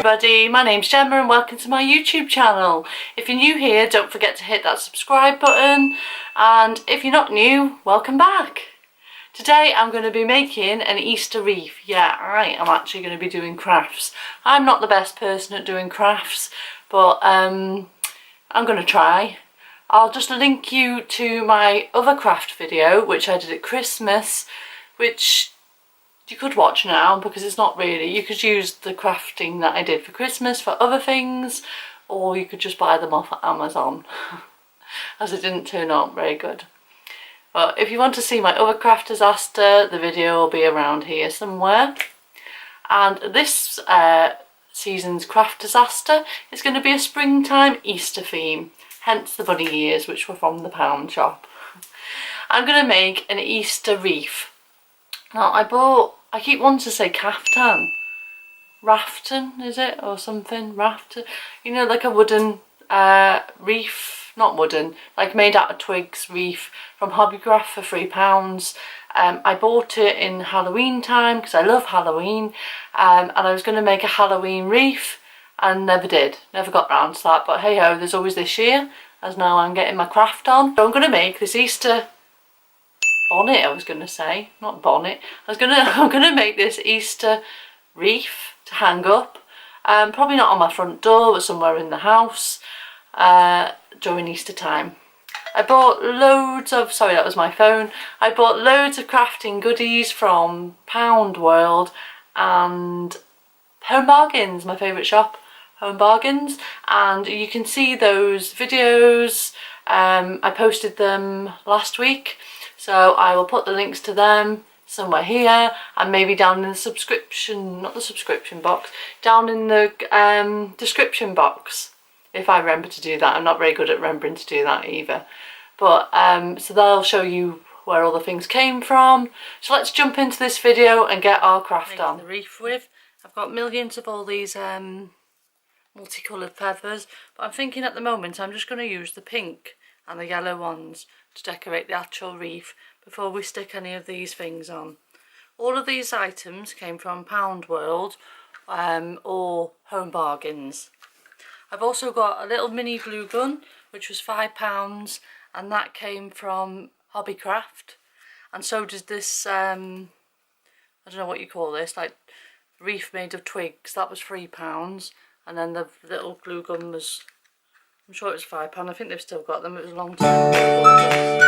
everybody, my name's Gemma and welcome to my YouTube channel. If you're new here, don't forget to hit that subscribe button, and if you're not new, welcome back. Today I'm going to be making an Easter wreath. Yeah, I am actually going to be doing crafts. I'm not the best person at doing crafts, but I'm going to try. I'll just link you to my other craft video which I did at Christmas, which you could watch now because it's not really, you could use the crafting that I did for Christmas for other things, or you could just buy them off Amazon as it didn't turn out very good. But if you want to see my other craft disaster, the video will be around here somewhere. And this season's craft disaster is going to be a springtime Easter theme, hence the bunny ears which were from the pound shop. I'm going to make an Easter wreath. Now I keep wanting to say caftan, rafton is it, or something, rafton, you know, like a wooden wreath, not wooden, like made out of twigs wreath from Hobbycraft for £3. I bought it in Halloween time because I love Halloween, and I was going to make a Halloween wreath and never did, never got round to that, but hey ho, there's always this year, as now I'm getting my craft on. So I'm going to make this Easter bonnet, I was going to say, not bonnet. I'm going to make this Easter wreath to hang up. Probably not on my front door, but somewhere in the house during Easter time. I bought loads of, sorry that was my phone, I bought loads of crafting goodies from Pound World and Home Bargains, my favourite shop, Home Bargains, and you can see those videos. I posted them last week. So I will put the links to them somewhere here, and maybe down in the subscription, not the subscription box, down in the description box, if I remember to do that. I'm not very good at remembering to do that either. But so they'll show you where all the things came from. So let's jump into this video and get our craft on. The wreath with, I've got millions of all these multicoloured feathers, but I'm thinking at the moment I'm just going to use the pink and the yellow ones to decorate the actual wreath before we stick any of these things on. All of these items came from Pound World or Home Bargains. I've also got a little mini glue gun which was £5, and that came from Hobbycraft, and so does this I don't know what you call this, like wreath made of twigs, that was £3, and then the little glue gun was, I'm sure it's £5. I think they've still got them. It was a long time ago.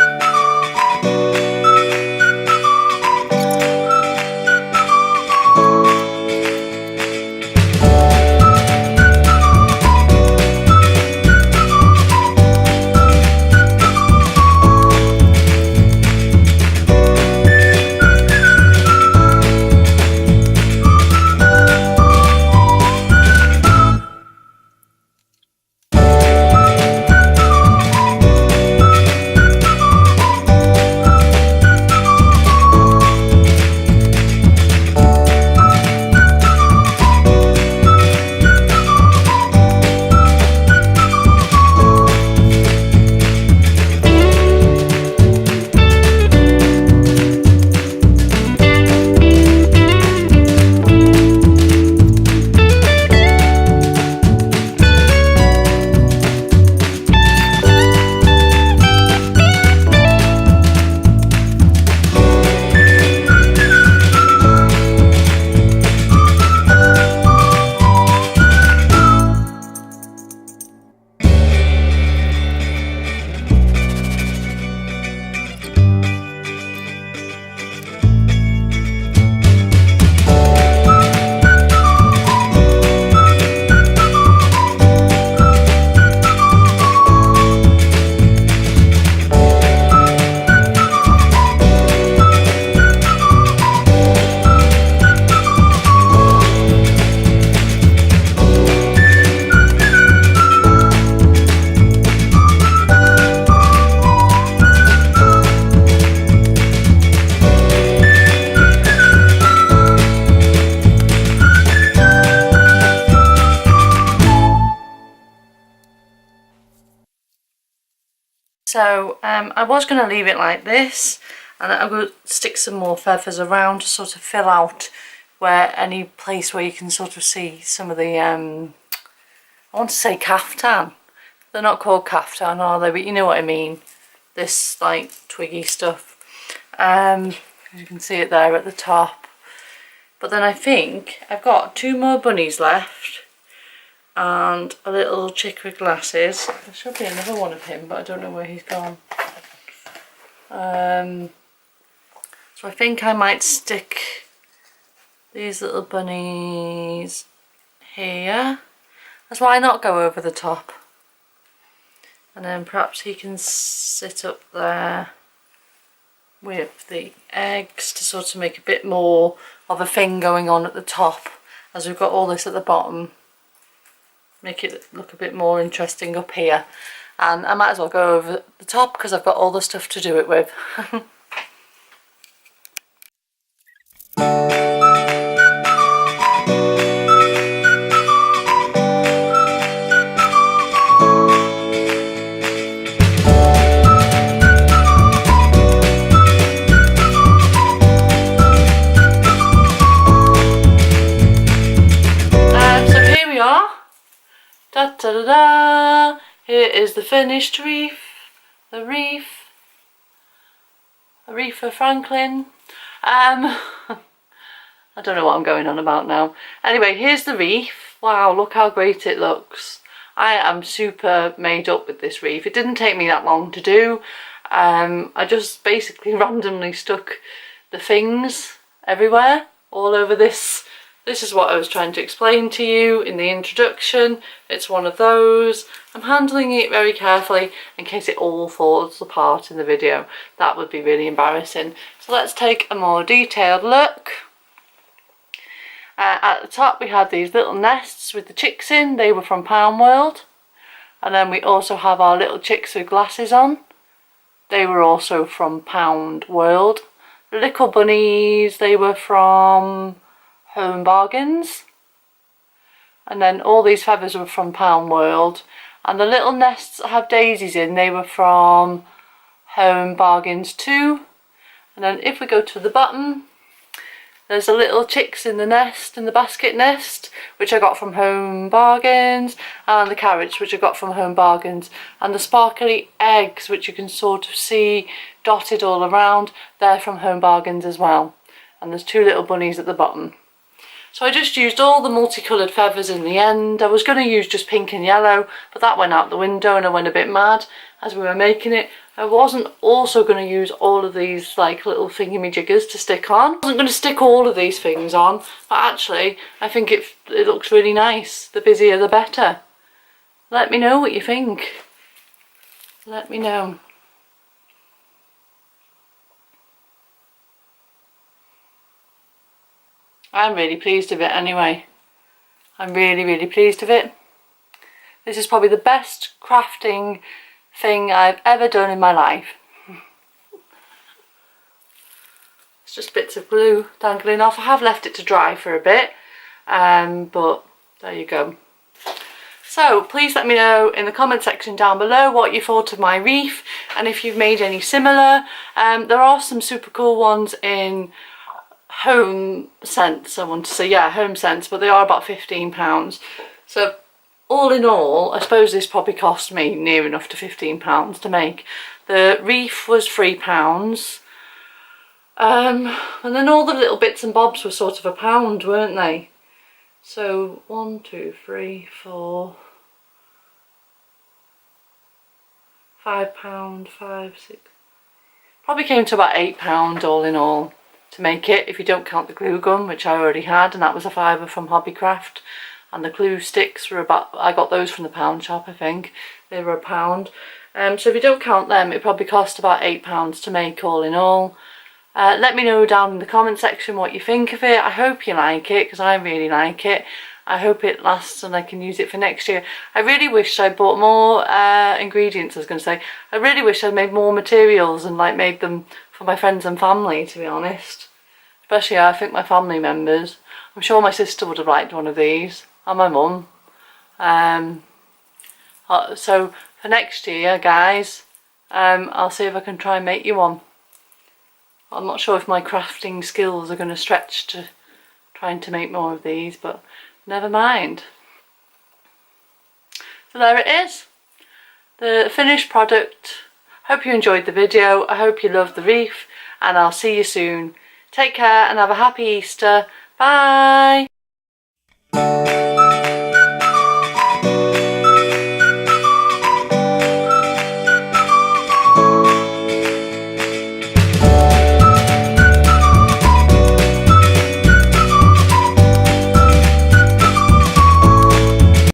So I was going to leave it like this, and I'm going to stick some more feathers around to sort of fill out where any place where you can sort of see some of the I want to say caftan. They're not called caftan, are they? But you know what I mean. This like twiggy stuff. You can see it there at the top. But then I think I've got 2 more bunnies left and a little chick with glasses. There should be another one of him, but I don't know where he's gone. So I think I might stick these little bunnies here. That's why not go over the top. And then perhaps he can sit up there with the eggs to sort of make a bit more of a thing going on at the top, as we've got all this at the bottom. Make it look a bit more interesting up here. And I might as well go over the top because I've got all the stuff to do it with. Da da da da! Here is the finished wreath. The wreath. Aretha Franklin. I don't know what I'm going on about now. Anyway, here's the wreath. Wow, look how great it looks. I am super made up with this wreath. It didn't take me that long to do. I just basically randomly stuck the things everywhere, all over this. This is what I was trying to explain to you in the introduction. It's one of those. I'm handling it very carefully in case it all falls apart in the video. That would be really embarrassing. So let's take a more detailed look. At the top we had these little nests with the chicks in. They were from Pound World. And then we also have our little chicks with glasses on. They were also from Pound World. The little bunnies, they were from Home Bargains. And then all these feathers were from Pound World. And the little nests that have daisies in, they were from Home Bargains too. And then if we go to the bottom, there's the little chicks in the nest, in the basket nest, which I got from Home Bargains, and the carrots, which I got from Home Bargains, and the sparkly eggs, which you can sort of see dotted all around, they're from Home Bargains as well. And there's 2 little bunnies at the bottom. So I just used all the multicoloured feathers in the end. I was going to use just pink and yellow, but that went out the window and I went a bit mad as we were making it. I wasn't also going to use all of these like little thingy-majiggers to stick on. I wasn't going to stick all of these things on, but actually I think it looks really nice. The busier the better. Let me know what you think. Let me know. I'm really pleased with it anyway. I'm really pleased with it. This is probably the best crafting thing I've ever done in my life. It's just bits of glue dangling off. I have left it to dry for a bit, but there you go. So please let me know in the comment section down below what you thought of my wreath and if you've made any similar. There are some super cool ones in Home Sense, I want to say, yeah, Home Sense, but they are about £15. So all in all, I suppose this probably cost me near enough to £15 to make. The wreath was £3. And then all the little bits and bobs were sort of £1, weren't they? So 1, 2, 3, 4, £5, 5, 6. Probably came to about £8 all in all to make it, if you don't count the glue gun, which I already had, and that was a £5 from Hobbycraft. And the glue sticks were about, I got those from the pound shop, I think. They were £1. So if you don't count them, it probably cost about £8 to make all in all. Let me know down in the comment section what you think of it. I hope you like it, because I really like it. I hope it lasts and I can use it for next year. I really wish I bought more ingredients, I was going to say. I really wish I made more materials and like made them for my friends and family, to be honest. Especially I think my family members. I'm sure my sister would have liked one of these, and my mum. So for next year, guys, I'll see if I can try and make you one. I'm not sure if my crafting skills are going to stretch to trying to make more of these, but never mind. So there it is, the finished product. Hope you enjoyed the video. I hope you loved the wreath, and I'll see you soon. Take care and have a happy Easter. Bye.